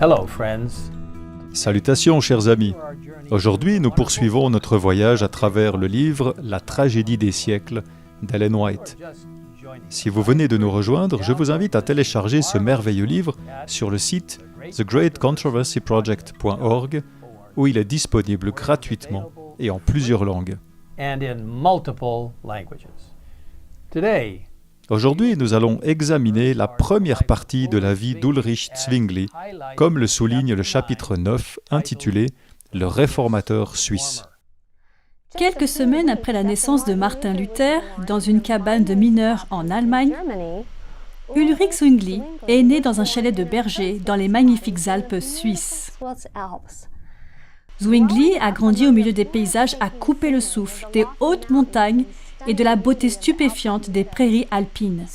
Hello, friends. Salutations, chers amis. Aujourd'hui, nous poursuivons notre voyage à travers le livre « La tragédie des siècles » d'Ellen White. Si vous venez de nous rejoindre, je vous invite à télécharger ce merveilleux livre sur le site thegreatcontroversyproject.org où il est disponible gratuitement et en plusieurs langues. And in multiple languages. Today, Aujourd'hui, nous allons examiner la première partie de la vie d'Ulrich Zwingli, comme le souligne le chapitre 9, intitulé « Le réformateur suisse ». Quelques semaines après la naissance de Martin Luther, dans une cabane de mineurs en Allemagne, Ulrich Zwingli est né dans un chalet de berger dans les magnifiques Alpes suisses. Zwingli a grandi au milieu des paysages à couper le souffle, des hautes montagnes et de la beauté stupéfiante des prairies alpines.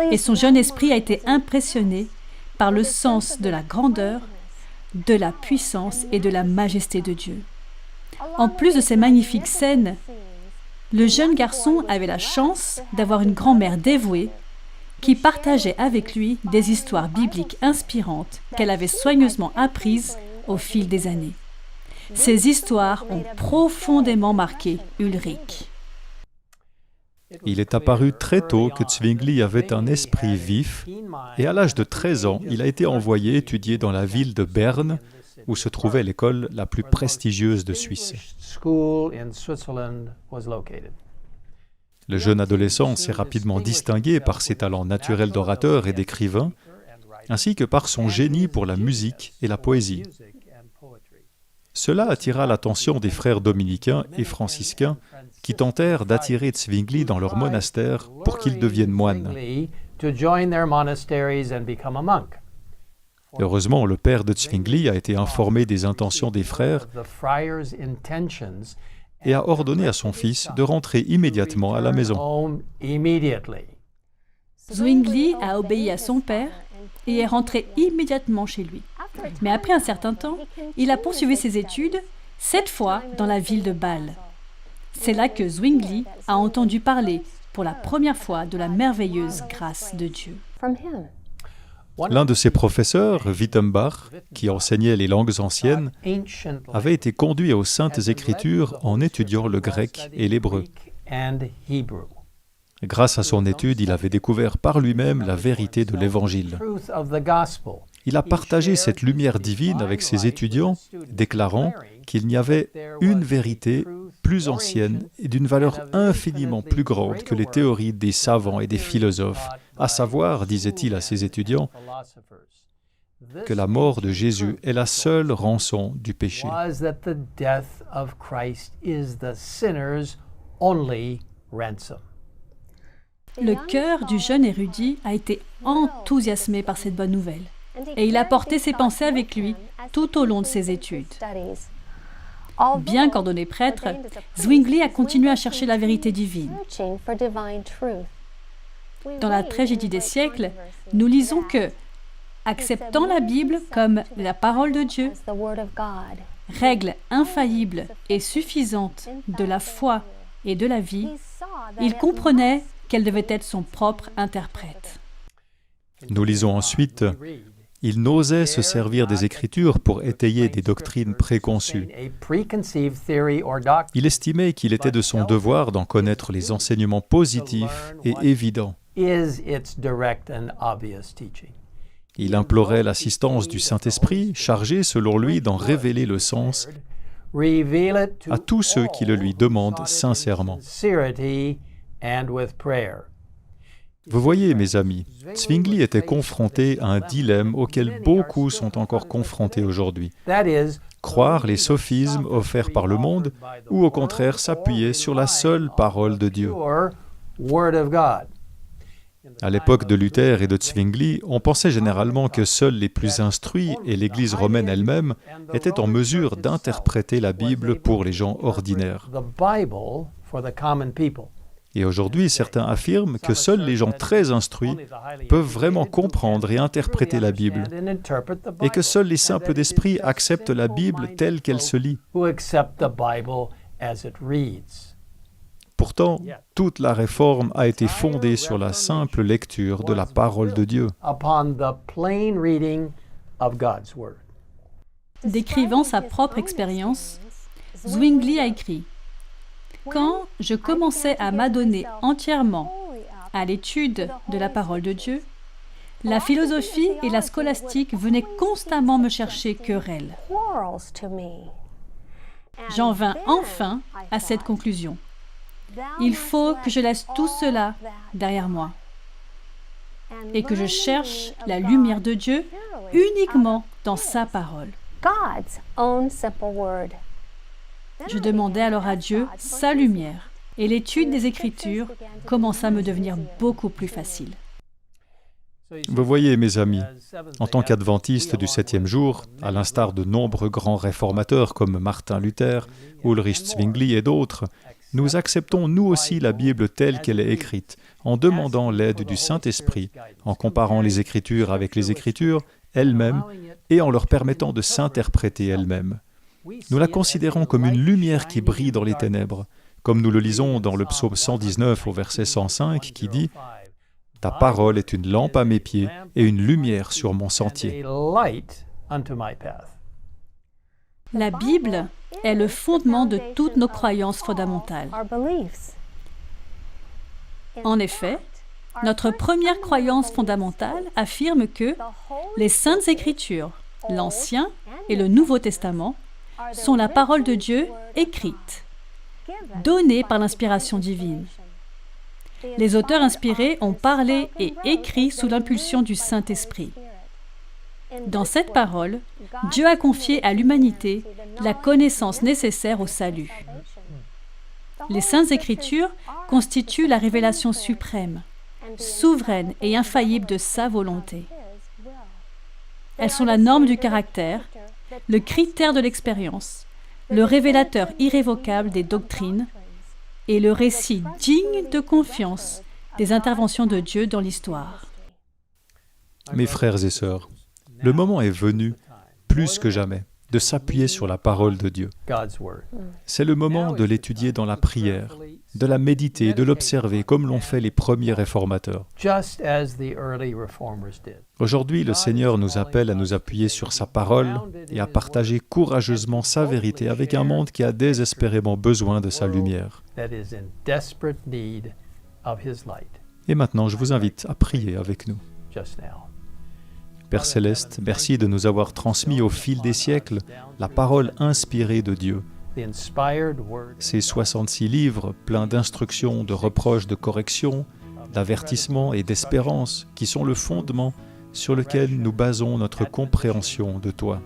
Et son jeune esprit a été impressionné par le sens de la grandeur, de la puissance et de la majesté de Dieu. En plus de ces magnifiques scènes, le jeune garçon avait la chance d'avoir une grand-mère dévouée qui partageait avec lui des histoires bibliques inspirantes qu'elle avait soigneusement apprises au fil des années. Ces histoires ont profondément marqué Ulrich. Il est apparu très tôt que Zwingli avait un esprit vif et à l'âge de 13 ans, il a été envoyé étudier dans la ville de Berne où se trouvait l'école la plus prestigieuse de Suisse. Le jeune adolescent s'est rapidement distingué par ses talents naturels d'orateur et d'écrivain, ainsi que par son génie pour la musique et la poésie. Cela attira l'attention des frères dominicains et franciscains qui tentèrent d'attirer Zwingli dans leur monastère pour qu'il devienne moine. Heureusement, le père de Zwingli a été informé des intentions des frères et a ordonné à son fils de rentrer immédiatement à la maison. Zwingli a obéi à son père et est rentré immédiatement chez lui. Mais après un certain temps, il a poursuivi ses études, cette fois dans la ville de Bâle. C'est là que Zwingli a entendu parler pour la première fois de la merveilleuse grâce de Dieu. L'un de ses professeurs, Wittenbach, qui enseignait les langues anciennes, avait été conduit aux Saintes Écritures en étudiant le grec et l'hébreu. Grâce à son étude, il avait découvert par lui-même la vérité de l'Évangile. Il a partagé cette lumière divine avec ses étudiants, déclarant qu'il n'y avait une vérité plus ancienne et d'une valeur infiniment plus grande que les théories des savants et des philosophes, à savoir, disait-il à ses étudiants, que la mort de Jésus est la seule rançon du péché. Le cœur du jeune érudit a été enthousiasmé par cette bonne nouvelle, et il a porté ses pensées avec lui tout au long de ses études. Bien qu'ordonné prêtre, Zwingli a continué à chercher la vérité divine. Dans la tragédie des siècles, nous lisons que, acceptant la Bible comme la parole de Dieu, règle infaillible et suffisante de la foi et de la vie, il comprenait qu'elle devait être son propre interprète. Nous lisons ensuite « Il n'osait se servir des Écritures pour étayer des doctrines préconçues. Il estimait qu'il était de son devoir d'en connaître les enseignements positifs et évidents. Il implorait l'assistance du Saint-Esprit, chargé, selon lui, d'en révéler le sens à tous ceux qui le lui demandent sincèrement. » Vous voyez, mes amis, Zwingli était confronté à un dilemme auquel beaucoup sont encore confrontés aujourd'hui. Croire les sophismes offerts par le monde ou au contraire s'appuyer sur la seule parole de Dieu. À l'époque de Luther et de Zwingli, on pensait généralement que seuls les plus instruits et l'Église romaine elle-même étaient en mesure d'interpréter la Bible pour les gens ordinaires. Et aujourd'hui, certains affirment que seuls les gens très instruits peuvent vraiment comprendre et interpréter la Bible, et que seuls les simples d'esprit acceptent la Bible telle qu'elle se lit. Pourtant, toute la réforme a été fondée sur la simple lecture de la parole de Dieu. Décrivant sa propre expérience, Zwingli a écrit « Quand je commençais à m'adonner entièrement à l'étude de la parole de Dieu, la philosophie et la scolastique venaient constamment me chercher querelle. J'en vins enfin à cette conclusion. Il faut que je laisse tout cela derrière moi et que je cherche la lumière de Dieu uniquement dans sa parole. Je demandai alors à Dieu sa lumière et l'étude des Écritures commença à me devenir beaucoup plus facile. Vous voyez, mes amis, en tant qu'adventistes du 7e jour, à l'instar de nombreux grands réformateurs comme Martin Luther, Ulrich Zwingli et d'autres, nous acceptons nous aussi la Bible telle qu'elle est écrite, en demandant l'aide du Saint-Esprit, en comparant les Écritures avec les Écritures elles-mêmes et en leur permettant de s'interpréter elles-mêmes. Nous la considérons comme une lumière qui brille dans les ténèbres, comme nous le lisons dans le psaume 119 au verset 105 qui dit « Ta parole est une lampe à mes pieds et une lumière sur mon sentier. » La Bible est le fondement de toutes nos croyances fondamentales. En effet, notre première croyance fondamentale affirme que les Saintes Écritures, l'Ancien et le Nouveau Testament, sont la parole de Dieu écrite, donnée par l'inspiration divine. Les auteurs inspirés ont parlé et écrit sous l'impulsion du Saint-Esprit. Dans cette parole, Dieu a confié à l'humanité la connaissance nécessaire au salut. Les Saintes Écritures constituent la révélation suprême, souveraine et infaillible de sa volonté. Elles sont la norme du caractère, le critère de l'expérience, le révélateur irrévocable des doctrines et le récit digne de confiance des interventions de Dieu dans l'histoire. Mes frères et sœurs, le moment est venu, plus que jamais, de s'appuyer sur la parole de Dieu. C'est le moment de l'étudier dans la prière, de la méditer, de l'observer comme l'ont fait les premiers réformateurs. Aujourd'hui, le Seigneur nous appelle à nous appuyer sur sa parole et à partager courageusement sa vérité avec un monde qui a désespérément besoin de sa lumière. Et maintenant, je vous invite à prier avec nous. Père Céleste, merci de nous avoir transmis au fil des siècles la parole inspirée de Dieu. Ces 66 livres pleins d'instructions, de reproches, de corrections, d'avertissements et d'espérance qui sont le fondement sur lequel nous basons notre compréhension de toi.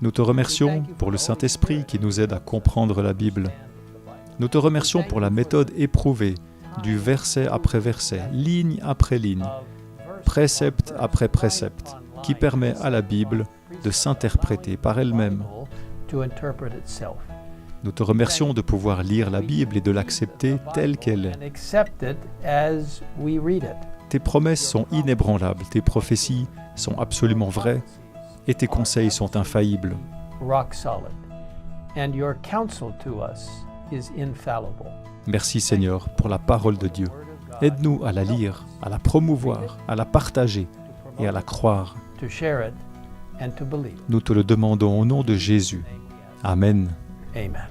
Nous te remercions pour le Saint-Esprit qui nous aide à comprendre la Bible. Nous te remercions pour la méthode éprouvée, du verset après verset, ligne après ligne, précepte après précepte, qui permet à la Bible de s'interpréter par elle-même. Nous te remercions de pouvoir lire la Bible et de l'accepter telle qu'elle est. Tes promesses sont inébranlables, tes prophéties sont absolument vraies et tes conseils sont infaillibles. Merci Seigneur pour la parole de Dieu. Aide-nous à la lire, à la promouvoir, à la partager et à la croire. Nous te le demandons au nom de Jésus. Amen. Amen.